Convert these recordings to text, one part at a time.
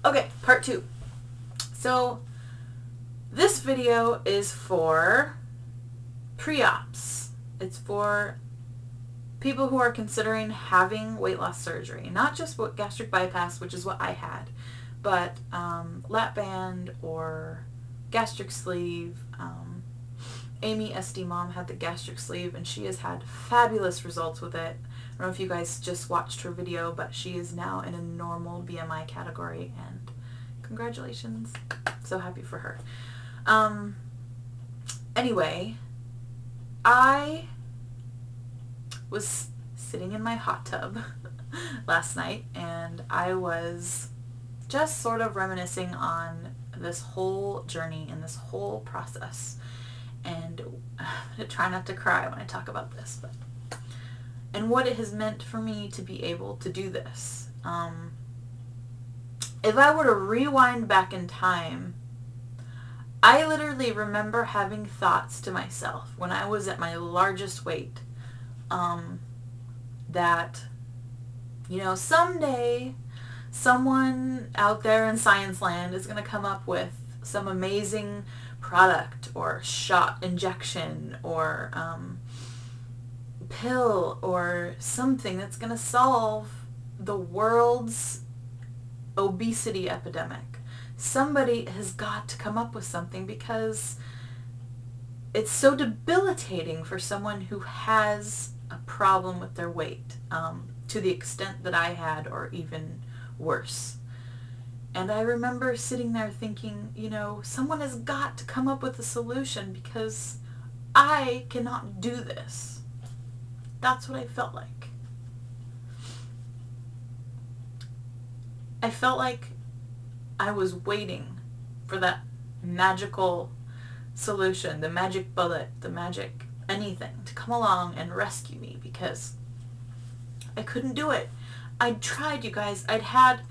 Okay, part 2. So this video is for pre-ops. It's for people who are considering having weight loss surgery. Not just gastric bypass, which is what I had, but lap band or gastric sleeve. Amy SD Mom had the gastric sleeve and she has had fabulous results with it. I don't know if you guys just watched her video, but she is now in a normal BMI category and congratulations. So happy for her. Anyway, I was sitting in my hot tub last night and I was just sort of reminiscing on this whole journey and this whole process. And I'm going to try not to cry when I talk about this, and what it has meant for me to be able to do this. If I were to rewind back in time, I literally remember having thoughts to myself when I was at my largest weight, that, you know, someday someone out there in science land is going to come up with some amazing product or shot injection or pill or something that's going to solve the world's obesity epidemic. Somebody has got to come up with something because it's so debilitating for someone who has a problem with their weight, to the extent that I had, or even worse. And I remember sitting there thinking, you know, someone has got to come up with a solution because I cannot do this. That's what I felt like. I felt like I was waiting for that magical solution, the magic bullet, the magic anything to come along and rescue me because I couldn't do it. I'd tried, you guys. I'd had,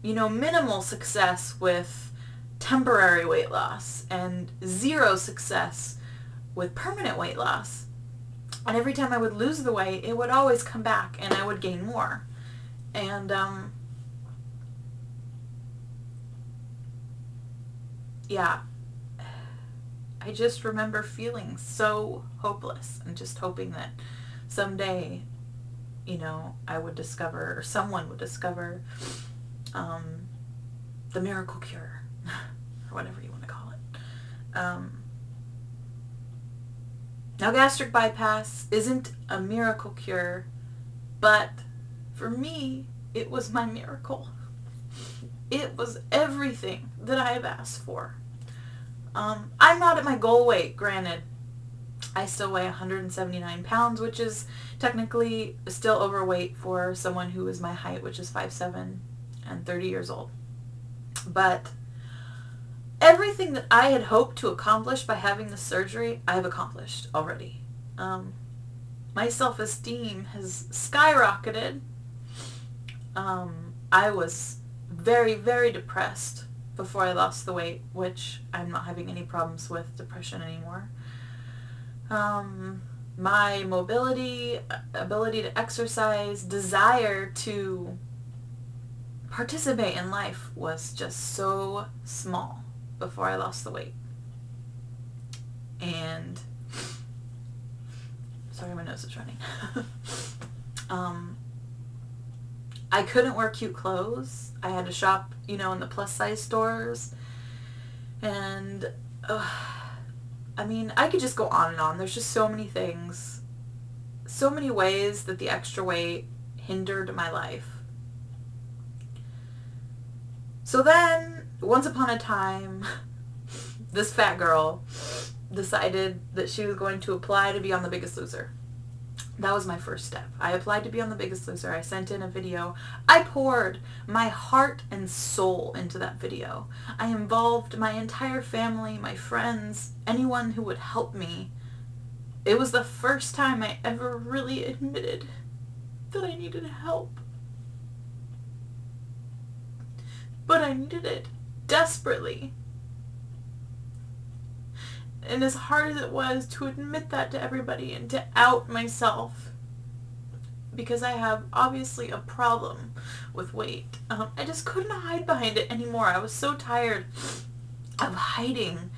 you know, minimal success with temporary weight loss and zero success with permanent weight loss. And every time I would lose the weight, it would always come back and I would gain more. And yeah, I just remember feeling so hopeless and just hoping that someday, you know, I would discover, or someone would discover, the miracle cure, or whatever you want to call it. Now, gastric bypass isn't a miracle cure, but for me, it was my miracle. It was everything that I have asked for. I'm not at my goal weight, granted. I still weigh 179 pounds, which is technically still overweight for someone who is my height, which is 5'7" and 30 years old. But everything that I had hoped to accomplish by having the surgery, I have accomplished already. My self-esteem has skyrocketed. I was very, very depressed before I lost the weight, which I'm not having any problems with depression anymore. My mobility, ability to exercise, desire to participate in life was just so small before I lost the weight. And sorry, my nose is running. I couldn't wear cute clothes. I had to shop, you know, in the plus size stores. And I mean, I could just go on and on. There's just so many things, so many ways that the extra weight hindered my life. So then, once upon a time, this fat girl decided that she was going to apply to be on The Biggest Loser. That was my first step. I applied to be on The Biggest Loser. I sent in a video. I poured my heart and soul into that video. I involved my entire family, my friends, anyone who would help me. It was the first time I ever really admitted that I needed help. But I needed it desperately. And as hard as it was to admit that to everybody and to out myself, because I have obviously a problem with weight. I just couldn't hide behind it anymore. I was so tired of hiding,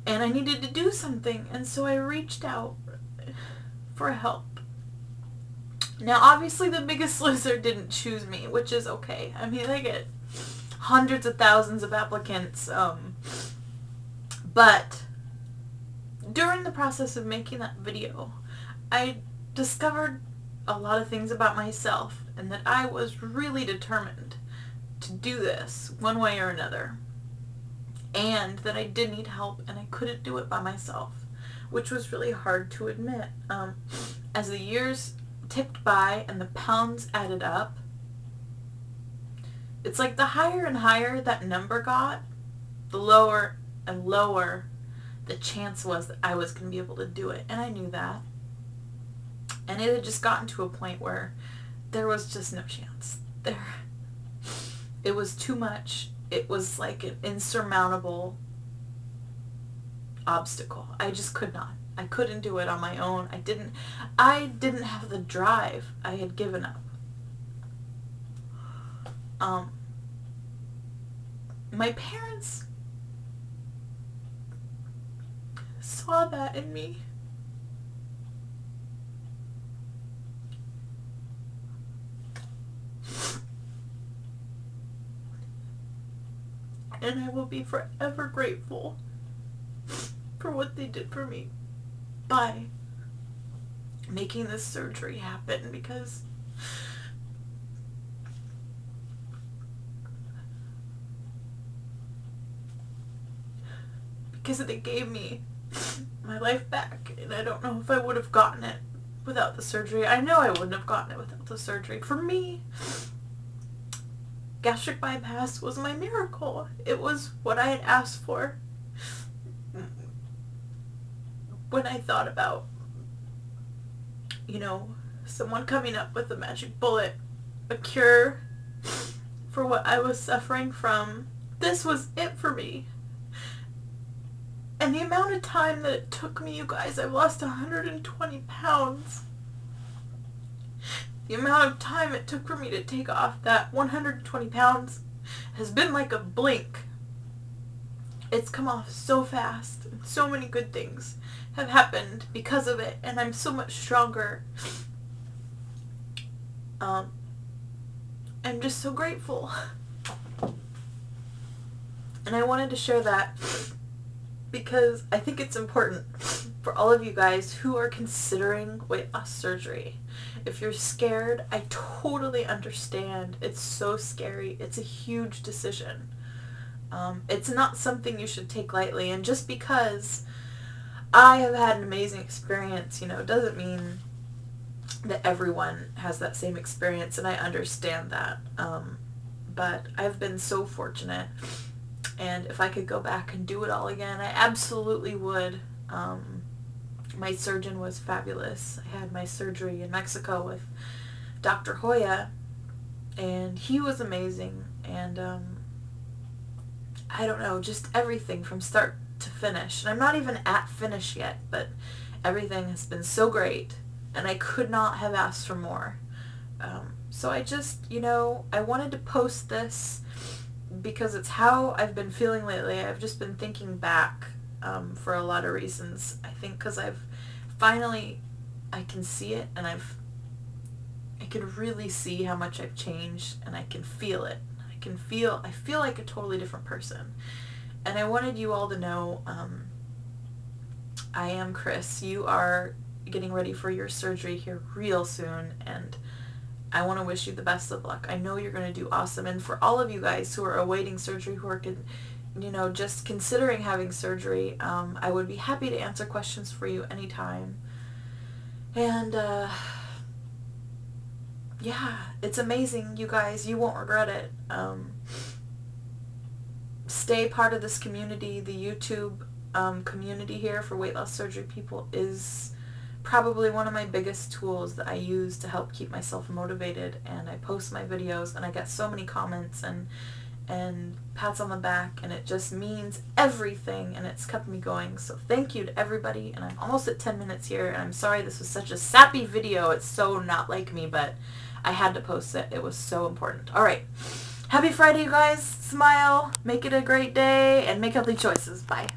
and I needed to do something, and so I reached out for help. Now, obviously, the Biggest Loser didn't choose me, which is okay. I mean, they get hundreds of thousands of applicants, but during the process of making that video, I discovered a lot of things about myself, and that I was really determined to do this one way or another, and that I did need help, and I couldn't do it by myself, which was really hard to admit. As the years ticked by and the pounds added up, it's like the higher and higher that number got, the lower and lower the chance was that I was going to be able to do it. And I knew that. And it had just gotten to a point where there was just no chance. It was too much. It was like an insurmountable obstacle. I just could not. I couldn't do it on my own. I didn't have the drive. I had given up. My parents saw that in me. And I will be forever grateful for what they did for me by making this surgery happen, because they gave me my life back, and I don't know if I would have gotten it without the surgery. I know I wouldn't have gotten it without the surgery. For me, gastric bypass was my miracle. It was what I had asked for. When I thought about, someone coming up with a magic bullet, a cure for what I was suffering from, this was it for me. And the amount of time that it took me, you guys, I've lost 120 pounds. The amount of time it took for me to take off that 120 pounds has been like a blink. It's come off so fast, and so many good things have happened because of it, and I'm so much stronger. I'm just so grateful. And I wanted to share that because I think it's important for all of you guys who are considering weight loss surgery. If you're scared, I totally understand. It's so scary. It's a huge decision. It's not something you should take lightly, and just because I have had an amazing experience, doesn't mean that everyone has that same experience, and I understand that. But I've been so fortunate, and if I could go back and do it all again, I absolutely would. My surgeon was fabulous. I had my surgery in Mexico with Dr. Hoya, and he was amazing, and I don't know, just everything from start to finish. And I'm not even at finish yet, but everything has been so great, and I could not have asked for more. So I just, I wanted to post this because it's how I've been feeling lately. I've just been thinking back for a lot of reasons. I think because I can see it, and I can really see how much I've changed, and I can feel it. I feel like a totally different person. And I wanted you all to know, I am Chris. You are getting ready for your surgery here real soon, and I want to wish you the best of luck. I know you're going to do awesome. And for all of you guys who are awaiting surgery, who are just considering having surgery, I would be happy to answer questions for you anytime. And yeah, it's amazing, you guys. You won't regret it. Stay part of this community. The YouTube community here for weight loss surgery people is probably one of my biggest tools that I use to help keep myself motivated. And I post my videos, and I get so many comments and pats on the back, and it just means everything, and it's kept me going. So thank you to everybody, and I'm almost at 10 minutes here, and I'm sorry this was such a sappy video. It's so not like me, but I had to post it. It was so important. All right. Happy Friday, you guys. Smile. Make it a great day and make healthy choices. Bye.